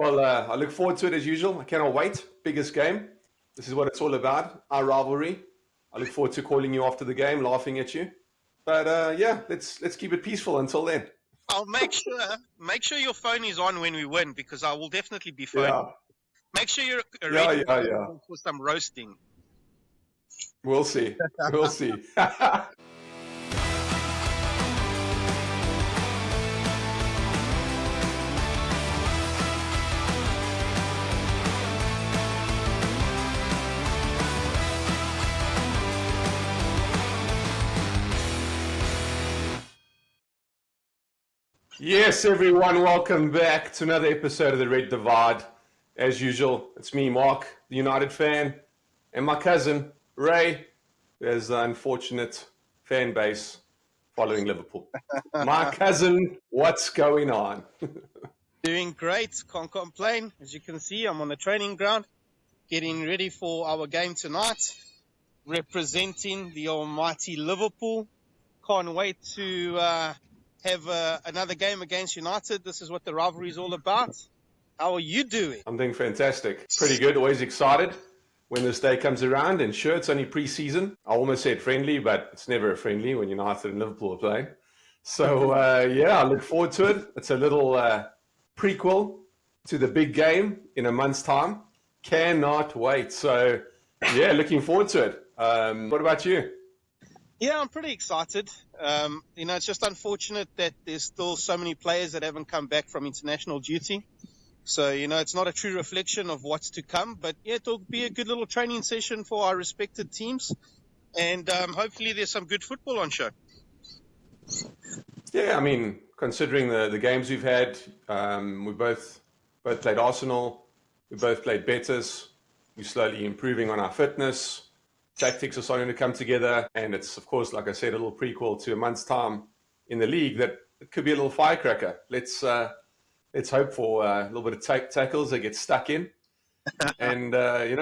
Well, I look forward to it as usual. I cannot wait. Biggest game. This is what it's all about, our rivalry. I look forward to calling you after the game, laughing at you. But yeah, let's keep it peaceful until then. I'll make sure your phone is on when we win, because I will definitely be phoning. Yeah, Make sure you're yeah, ready yeah. for some roasting. We'll see. We'll see. Yes, everyone, welcome back to another episode of The Red Divide. As usual, it's me, Mark, the United fan, and my cousin, Ray, who has the unfortunate fan base following Liverpool. My cousin, what's going on? Doing great, can't complain. As you can see, I'm on the training ground, getting ready for our game tonight, representing the almighty Liverpool. Can't wait to have another game against United. This is what the rivalry is all about. How are you doing? I'm doing fantastic. Pretty good, always excited when this day comes around. And sure, it's only pre-season. I almost said friendly, but it's never friendly when United and Liverpool are playing. So yeah, I look forward to it. It's a little prequel to the big game in a month's time. Cannot wait. So yeah, looking forward to it. What about you? Yeah, I'm pretty excited. It's just unfortunate that there's still so many players that haven't come back from international duty. So, it's not a true reflection of what's to come. But yeah, it'll be a good little training session for our respected teams. And hopefully there's some good football on show. Yeah, I mean, considering the games we've had, we both played Arsenal. We both played Betis. We're slowly improving on our fitness. Tactics are starting to come together. And it's, of course, like I said, a little prequel to a month's time in the league that it could be a little firecracker. Let's hope for a little bit of tackles that get stuck in and,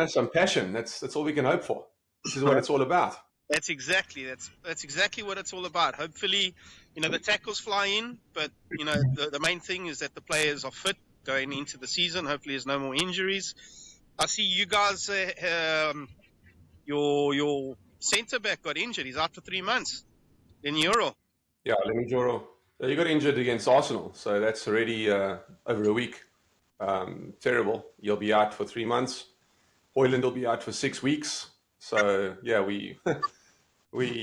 some passion. That's all we can hope for. This is what it's all about. That's exactly what it's all about. Hopefully, the tackles fly in, but, the main thing is that the players are fit going into the season. Hopefully there's no more injuries. I see you guys, your centre-back got injured. He's out for 3 months in Euro. Yeah, Lemmy Joro. You got injured against Arsenal, so that's already over a week. Terrible. You'll be out for 3 months. Hoyland will be out for 6 weeks. So yeah, we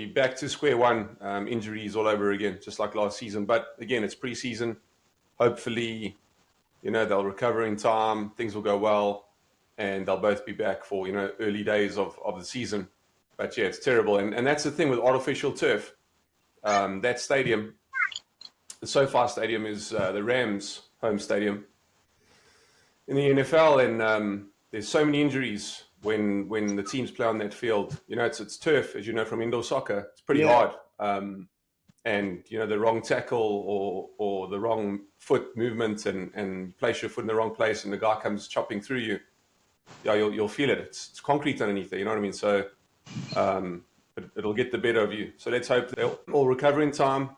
back to square one. Injuries all over again, just like last season. But again, it's pre-season. Hopefully, they'll recover in time. Things will go well, and they'll both be back for early days of the season. But yeah, it's terrible, and that's the thing with artificial turf. That stadium. The SoFi Stadium is the Rams' home stadium in the NFL, and there's so many injuries when the teams play on that field. It's turf, as you know from indoor soccer. It's pretty hard, and the wrong tackle or the wrong foot movement, and you place your foot in the wrong place, and the guy comes chopping through you. Yeah, you'll feel it. It's concrete underneath there. You know what I mean? So it'll get the better of you. So let's hope they'll all recover in time.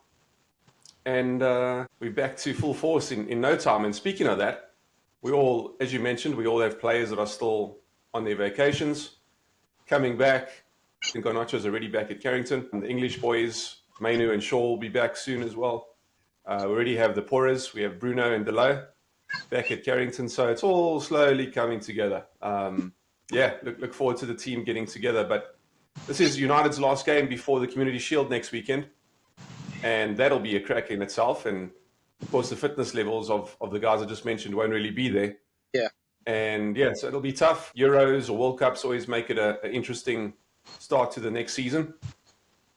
And we're back to full force in no time. And speaking of that, we all, as you mentioned, we all have players that are still on their vacations, coming back. I think Garnacho's already back at Carrington. And the English boys, Mainu and Shaw, will be back soon as well. We already have the Porras. We have Bruno and Delo back at Carrington. So it's all slowly coming together. Look forward to the team getting together. But this is United's last game before the Community Shield next weekend. And that'll be a crack in itself. And, of course, the fitness levels of the guys I just mentioned won't really be there. Yeah. And, yeah, so it'll be tough. Euros or World Cups always make it an interesting start to the next season.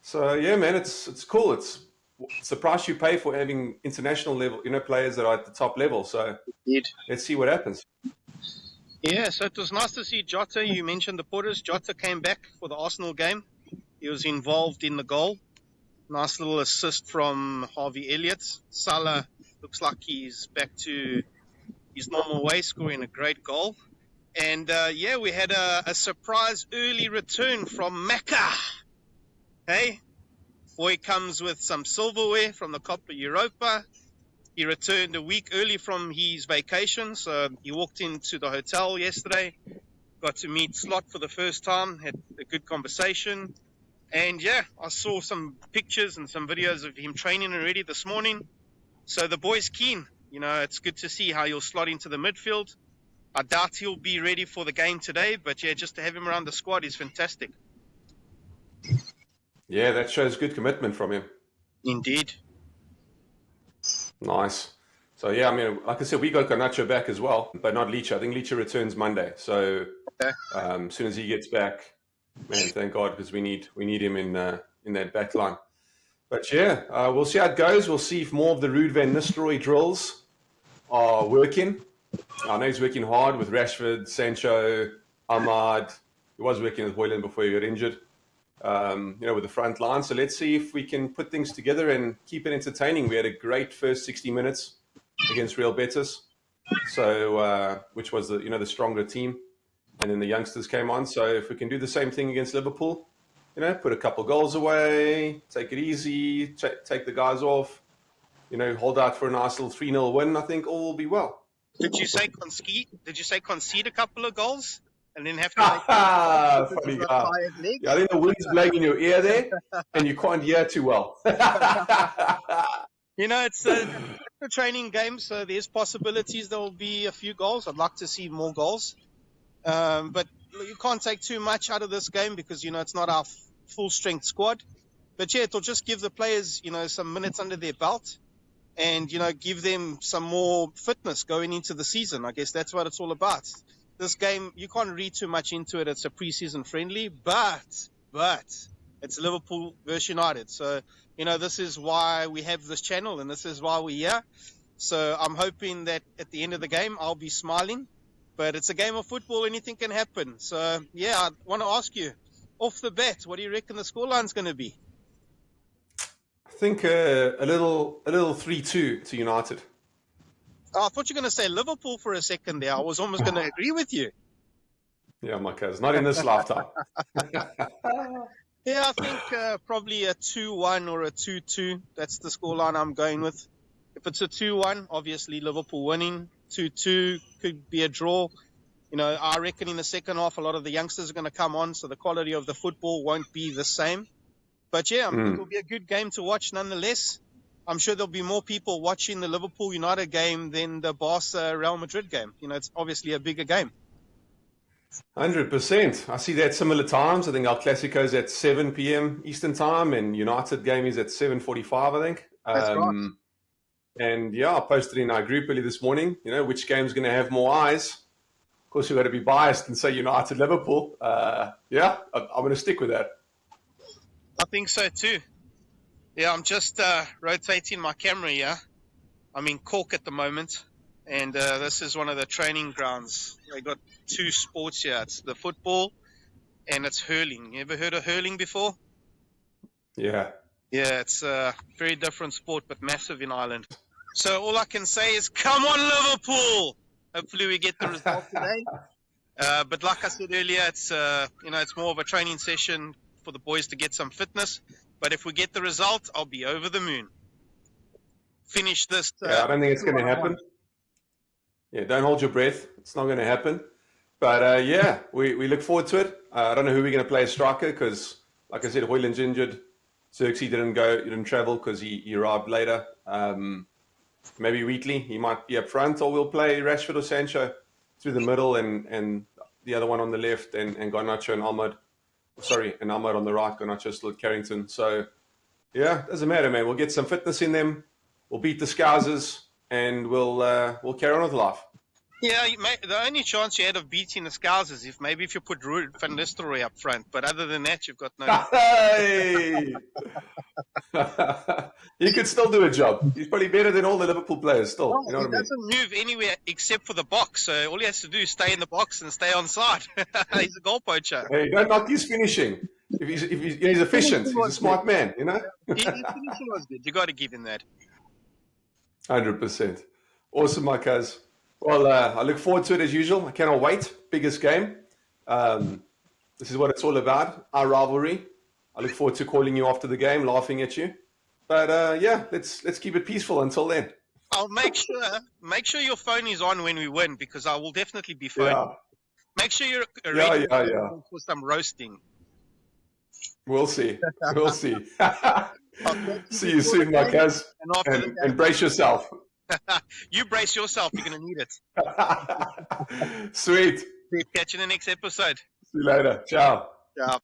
So, yeah, man, it's cool. It's the price you pay for having international level, players that are at the top level. So let's see what happens. Yeah, so it was nice to see Jota. You mentioned the Porters. Jota came back for the Arsenal game. He was involved in the goal. Nice little assist from Harvey Elliott. Salah looks like he's back to his normal way, scoring a great goal. And, we had a surprise early return from Macca. Hey, boy comes with some silverware from the Copa Europa. He returned a week early from his vacation, so he walked into the hotel yesterday, got to meet Slot for the first time, had a good conversation. And yeah, I saw some pictures and some videos of him training already this morning. So the boy's keen. It's good to see how he'll slot into the midfield. I doubt he'll be ready for the game today, but yeah, just to have him around the squad is fantastic. Yeah, that shows good commitment from him. Indeed. Nice. So yeah, I mean, like I said, we got Garnacho back as well, but not Leacher. I think Leacher returns Monday. So as soon as he gets back, man, thank God, because we need him in that back line. But yeah, we'll see how it goes. We'll see if more of the Ruud van Nistelrooy drills are working. I know he's working hard with Rashford, Sancho, Ahmad. He was working with Hoyland before he got injured. With the front line. So let's see if we can put things together and keep it entertaining. We had a great first 60 minutes against Real Betis, so which was the stronger team, and then the youngsters came on. So if we can do the same thing against Liverpool, put a couple goals away, take it easy, take the guys off, hold out for a nice little 3-0 win, I think all will be well. Did you say concede a couple of goals? And then have to funny guy. Yeah, I think the wind's blowing in your ear there, and you can't hear too well. It's a training game, so there's possibilities there will be a few goals. I'd like to see more goals. But you can't take too much out of this game because, it's not our full-strength squad. But yeah, it'll just give the players, some minutes under their belt and, give them some more fitness going into the season. I guess that's what it's all about. This game, you can't read too much into it. It's a preseason friendly, but it's Liverpool versus United. So, this is why we have this channel and this is why we're here. So I'm hoping that at the end of the game, I'll be smiling. But it's a game of football. Anything can happen. So, yeah, I want to ask you, off the bat, what do you reckon the scoreline's going to be? I think a little 3-2 to United. Oh, I thought you were going to say Liverpool for a second there. I was almost going to agree with you. Yeah, my cuz. Not in this lifetime. Yeah, I think probably a 2-1 or a 2-2. That's the scoreline I'm going with. If it's a 2-1, obviously Liverpool winning. 2-2 could be a draw. I reckon in the second half, a lot of the youngsters are going to come on, so the quality of the football won't be the same. But yeah, it'll be a good game to watch nonetheless. I'm sure there'll be more people watching the Liverpool United game than the Barca Real Madrid game. It's obviously a bigger game. 100%. I see that similar times. I think our Clasico is at 7 p.m. Eastern time and United game is at 7:45, I think. That's right. And yeah, I posted in our group early this morning, which game's going to have more eyes. Of course, you've got to be biased and say United Liverpool. Yeah, I'm going to stick with that. I think so too. Yeah, I'm just rotating my camera here. I'm in Cork at the moment, and this is one of the training grounds. They got two sports here. It's the football and it's hurling. You ever heard of hurling before? Yeah. Yeah, it's a very different sport, but massive in Ireland. So all I can say is, come on, Liverpool! Hopefully we get the result today. But like I said earlier, it's it's more of a training session for the boys to get some fitness. But if we get the result, I'll be over the moon. Finish this. I don't think it's going to happen. Yeah, don't hold your breath. It's not going to happen. But yeah, we look forward to it. I don't know who we're going to play as striker because, like I said, Hoyland's injured. Xerxes didn't travel because he arrived later. Maybe Wheatley, he might be up front, or we'll play Rashford or Sancho through the middle and the other one on the left and Garnacho and Ahmad. Sorry, and Ahmad on the right, Garnacho still at Carrington. So, yeah, doesn't matter, man. We'll get some fitness in them. We'll beat the Scousers, and we'll carry on with life. Yeah, the only chance you had of beating the Scousers is if you put Ruud van Nistelrooy up front. But other than that, you've got no... Hey! He could still do a job. He's probably better than all the Liverpool players still. Well, you know what I mean? He doesn't move anywhere except for the box. So all he has to do is stay in the box and stay on side. He's a goal poacher. Hey, don't knock his finishing. If he's efficient, he's a smart man, His finishing was good. You got to give him that. 100%. Awesome, my cuz. Well, I look forward to it as usual. I cannot wait. Biggest game. This is what it's all about, our rivalry. I look forward to calling you after the game, laughing at you. But yeah, let's keep it peaceful until then. I'll make sure your phone is on when we win, because I will definitely be phoning. Yeah, Make sure you're yeah, ready yeah. for some roasting. We'll see. We'll see. I'll catch you See you before the soon, game Marquez. and after the And brace yourself. game. You brace yourself. You're going to need it. Sweet. Catch you in the next episode. See you later. Ciao. Ciao.